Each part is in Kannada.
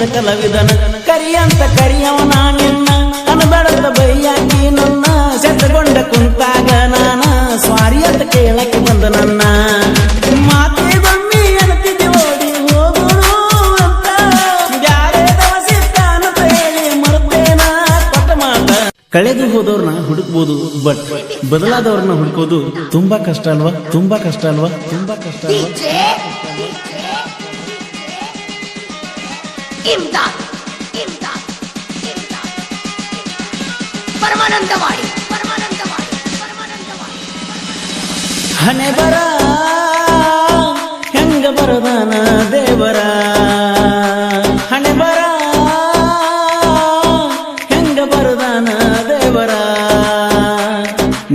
ಇಲ್ಲದ ಕಲಾವಿದನ ಕರಿಯಂತ ಕರಿಯವನ ನಿನ್ನ ಅನಬಡದ ಬೈಯಾಕಿ ನನ್ನ ಸೆಟ್ಟಗೊಂಡ ಕುಂತಾಗ ನಾನ ಸ್ವಾರಿ ಅಂತ ಕೇಳಕ್ಕೆ ಬಂದ ನನ್ನ ಮಾತೆ ಬಮ್ಮಿ ಅನ್ತಿದ್ದೆ ಓಡಿ ಹೋಗೋಣ ಅಂತ ಬ್ಯಾರೆ ದವಸಿತ್ತಾನಂತ ಹೇಳಿ ಮರುತ್ತೇನ ಕೊಟ್ಟ ಮಾತ ಕಳೆದು ಹೋದವ್ರನ್ನ ಹುಡುಕ್ಬೋದು ಬಟ್ ಬದಲಾದವ್ರನ್ನ ಹುಡುಕೋದು ತುಂಬಾ ಕಷ್ಟ ಅಲ್ವಾ ತುಂಬಾ ಕಷ್ಟ ಅಲ್ವಾ ತುಂಬಾ ಕಷ್ಟ ಅಲ್ವಾ ಹಣೆ ಬರ ಹೆಂಗ ಬರದಾನ ದೇವರ ಹಣೆ ಬರ ಹೆಂಗ ಬರದಾನ ದೇವರ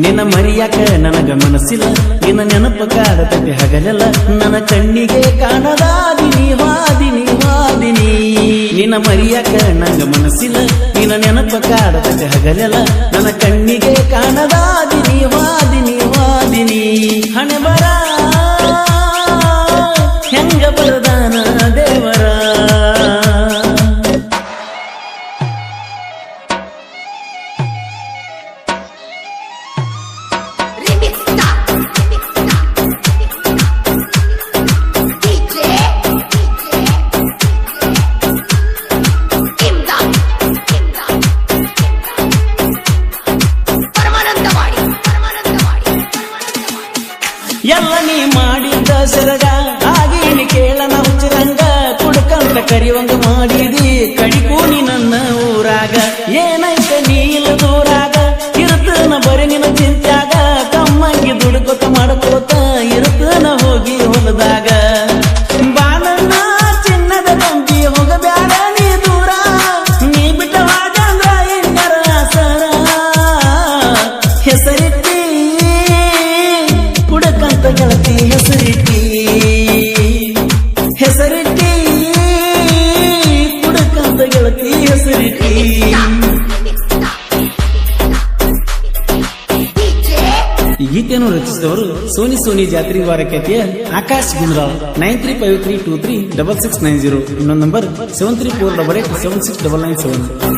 ನಿನ್ನ ಮರಿಯಾಕ ನನಗ ಮನಸ್ಸಿಲ್ಲ ನಿನ್ನ ನೆನಪ ಕಾಡತೈತಿ ಹಗಲೆಲ್ಲ ನನ್ನ ಕಣ್ಣಿಗೆ ಕಾಣದಾದಿನಿ ವಾದಿನಿ ವಾದಿನಿ ನಿನ್ನ ಮರಿಯಾಕ ನಂಗ ಮನಸ್ಸಿಲ್ಲ ನಿನ್ನ ನೆನಪ ಕಾಡತೈತಿ ಹಗಲೆಲ್ಲ ನನ್ನ ಕಣ್ಣಿಗೆ ಕಾಣದಾದಿನಿ ವಾದಿನಿ ವಾದಿನಿ ಹಣೆ ಬರ ಹೆಂಗ ಬರದಾನ ದೇವರ ಎಲ್ಲ ನೀ ಮಾಡಿದ್ದ ಸರಗ ಆಗೇನಿ ಕೇಳನ ಹುಚ್ಚರಂಗ ಕುಡ್ಕಂತ ಕರಿವಂಗ ಮಾಡಿದಿ ಕಡಿಕೂನಿ ನನ್ನ ಊರಾಗ ಏನೈತೆ ನೀ ಇಲ್ಲ ದೂರಾಗ ಇರುತ್ತನ ಬರೀ ನಿನ್ನ ಚಿಂತ್ಯಾಗ ಕಮ್ಮಂಗಿ ದುಡ್ಕೋತ ಮಾಡ್ಕೋತ ಇರುತ್ತನ ಹೋಗಿ ಹೊಲದಾಗ ಬಾನನ್ನ ಚಿನ್ನದ ತಂಬಿ ಹೋಗಬ್ಯಾಡ ನೀ ದೂರ ನೀ ಬಿಟ್ಟವಾದ ಇನ್ನರ ಸರ ಹೆಸರಿಟ್ಟಿ ಕುಡಕಂತ ಗೆಳತಿ ಹೆಸರಿಟ್ಟಿ ಹೆಸರಿಟ್ಟಿ ಕುಡಕಂತ ಗೆಳತಿ ಹೆಸರಿಟ್ಟಿ ಈ ಗೀತೆಯನ್ನು ರಚಿಸಿದವರು ಸೋನಿ ಸೋನಿ ಜಾತ್ರಿ ವಾರ ಖ್ಯಾತಿಯ ಆಕಾಶ್ ಗುಂಡ್ರಾವ್ 9353236690 ಇನ್ನೊಂದು ನಂಬರ್ 7348876997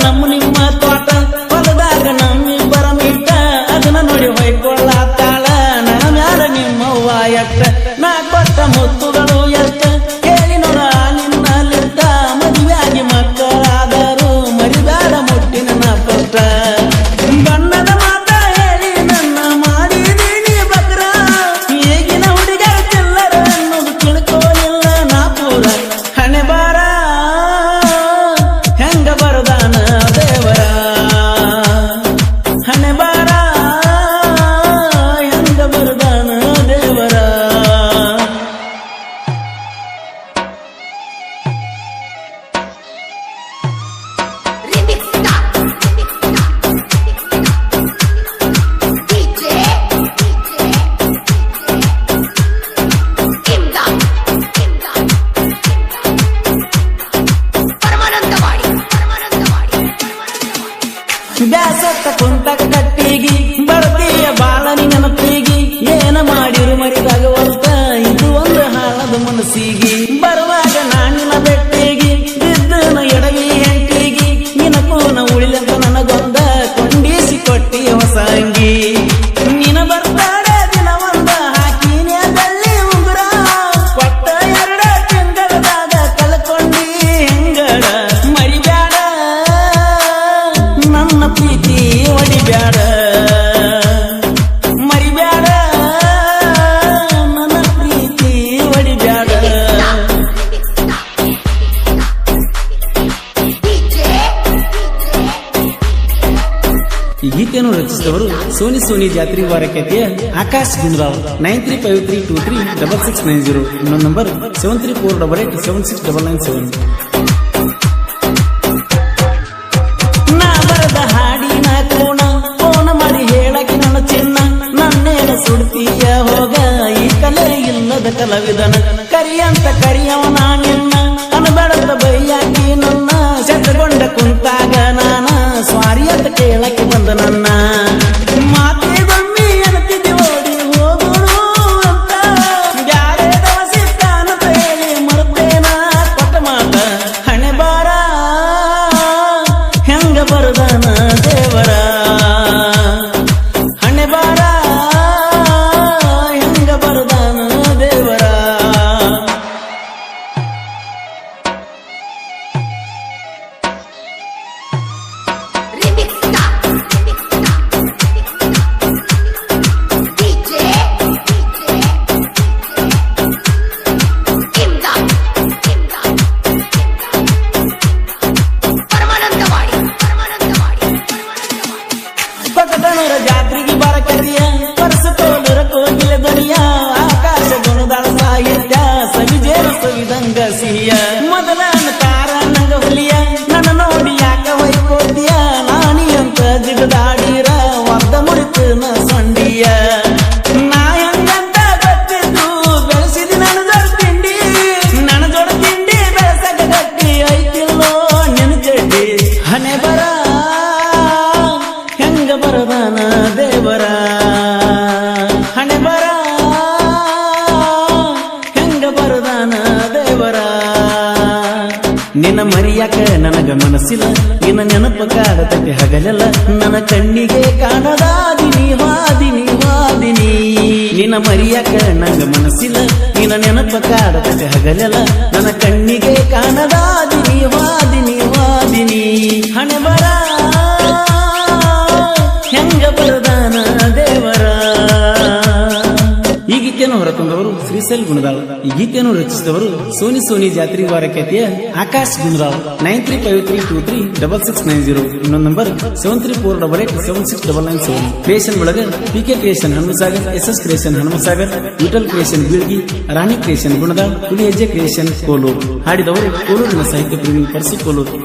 ನಮ್ಮ ನಿಮ್ಮ ತೋಟ ಹೊಲದಾಗ ನಮ್ಮಿಬ್ಬರ ಮೀಟ ಅದನ್ನ ನೋಡಿ ಹೊಯ್ಕೊಳ್ಳಾತಾಳ ನಾವ್ಯಾರ ನಿಮ್ಮವ್ವ ಎಷ್ಟ ನಾ ಕೊಟ್ಟ ಮುತ್ತುಗಳು ಎಷ್ಟ ಹೇಳಿ ನೋಡ ನಿನ್ನಲ್ಲಿದ್ದ ಮದುವೆಯಾಗಿ ಮಕ್ಕಳಾದರು ಮರಿಬೇಡ ಮುಟ್ಟಿನ ನಾ ಕೊಟ್ಟ ಬಣ್ಣದ ಮಾತ ಹೇಳಿ ನನ್ನ ಮಾಡಿದೀನಿ ಬಕ್ರ ಈಗಿನ ಹುಡುಗರ ಚಿಲ್ಲರ ಅನ್ನೋದು ತಿಳ್ಕೊಳ್ಳಿಲ್ಲ ನಾ ಪೂರ ಹಣೆ ಬಾರ ಹೆಂಗ ಬರದಾನ ದೇವರ ಹಣೆ ಬಾರ ಹೆಂಗ ಬರದಾನ ದೇವರ ಬ್ಯಾಸತ್ತ ಕುಂತಕ ಕಟ್ಟಿಗಿ ಬರ್ತೀಯ ಬಾಳನಿ ನೆನಪಿಗಿ ಏನ ಮಾಡಿರು ಮರಿದಾಗವಲ್ತ ಇದು ಒಂದು ಹಾಳದ ಮನಸ್ಸಿಗಿ ಬರುವಾಗ ನಾನಿನ ಬೆಟ್ಟಿಗಿ ಬಿದ್ದನ ಎಡಗಿ ಹೆಂಟಿಗಿ ನಿನಕೂನ ಉಳಿಲಂತ ನನಗೊಂದ ಕೊಂಡಿಸಿ ಕೊಟ್ಟಿಯ ಹೊಸ ಅಂಗಿ ನಿನ ಬರ್ತಾಳೆ ದಿನ ಒಂದ ಹಾಕಿನೇ ಬೆಳ್ಳಿ ಉಂಗುರ ಕೊಟ್ಟ 2 ತಿಂಗಳದಾಗ ಕಳ್ಕೊಂಡಿ ಹೆಂಗಡ ಮರಿಬ್ಯಾಡ ನನ್ನ ಪ್ರೀತಿ ಒಡಿಬ್ಯಾಡ ಮರಿಬ್ಯಾಡ ನನ್ನ ಪ್ರೀತಿ ಒಡಿಬ್ಯಾಡ ಈ ಗೀತೆಯನ್ನು ರಚಿಸಿದವರು ಸೋನಿ ಸೋನಿ ಜಾತ್ರಿ ವಾರ ಖ್ಯಾತಿಯ ಆಕಾಶ್ ಗುಂಡ್ರಾವ್ 9353236690 ಇನ್ನೊಂದು ನಂಬರ್ 73487697 ನಾ ಬರದ ಹಾಡಿನ ಕೋಣ ಫೋನ್ ಮಾಡಿ ಹೇಳಕ್ಕೆ ನನ್ನ ಚಿನ್ನ ನನ್ನೇನ ಸುಡ್ತೀಯ ಹೋಗ ಈ ಕಲೆ ಇಲ್ಲದ ಕಲಾವಿದನ ಕರಿಯಂತ ಕರಿಯವನ ನಿನ್ನ ಅನಬಡದ ಬೈಯಾಕಿ ನನ್ನ ಸೆಟ್ಟಗೊಂಡ ಕುಂತಾಗ ನಾನ ಸ್ವಾರಿ ಅಂತ ಕೇಳಕ್ಕೆ ಬಂದ ನನ್ನ ಮಾತೆ ಬಮ್ಮಿ ಅನ್ತಿದ್ದೆ ಓಡಿ ಹೋಗೋಣ ಮರಿಯಾಕ ನನಗ ಮನಸ್ಸಿಲ್ಲ ನಿನ್ನ ನೆನಪ ಕಾಡತಕ್ಕೆ ಹಗಲೆಲ್ಲ ನನ್ನ ಕಣ್ಣಿಗೆ ಕಾಣದಾದಿನಿ ವಾದಿನಿ ವಾದಿನಿ ನಿನ್ನ ಮರಿಯಾಕ ನಂಗ ಮನಸ್ಸಿಲ್ಲ ನಿನ್ನ ನೆನಪ ಕಾಡತಕ್ಕೆ ಹಗಲೆಲ್ಲ ನನ್ನ ಕಣ್ಣಿಗೆ ಕಾಣದಾದಿನಿ ವಾದಿನಿ ವಾದಿನಿ ಹಣೆ ಬರ ಹೆಂಗ ಬರದಾನ ದೇವರ. ಈ ಗೀತೆಯನ್ನು ಹೊರತಂದವರು ಶ್ರೀಶೈಲ್ ಗುಣದಾಳ್. ಈ ಗೀತೆಯನ್ನು ರಚಿಸಿದವರು ಸೋನಿ ಸೋನಿ ಜಾತ್ರಿ ವಾರ ಖ್ಯಾತಿಯ ಆಕಾಶ್ ಗುಣದಾಳ್. 9353236690. ಇನ್ನೊಂದು ನಂಬರ್ 7348876997. ಕ್ರಿಯೇಷನ್ ಒಳಗ PK creation Hanumasagar, SS creation Hanumasagar, Vithal creation Bilagi, Rani creation Gunadal, Huli Hejje creation Kolur. ಹಾಡಿದವರು ಕೋಲೂರಿನ ಸಾಹಿತ್ಯ ಪ್ರೇಮಿ ಪರಸು ಕೋಲೂರು.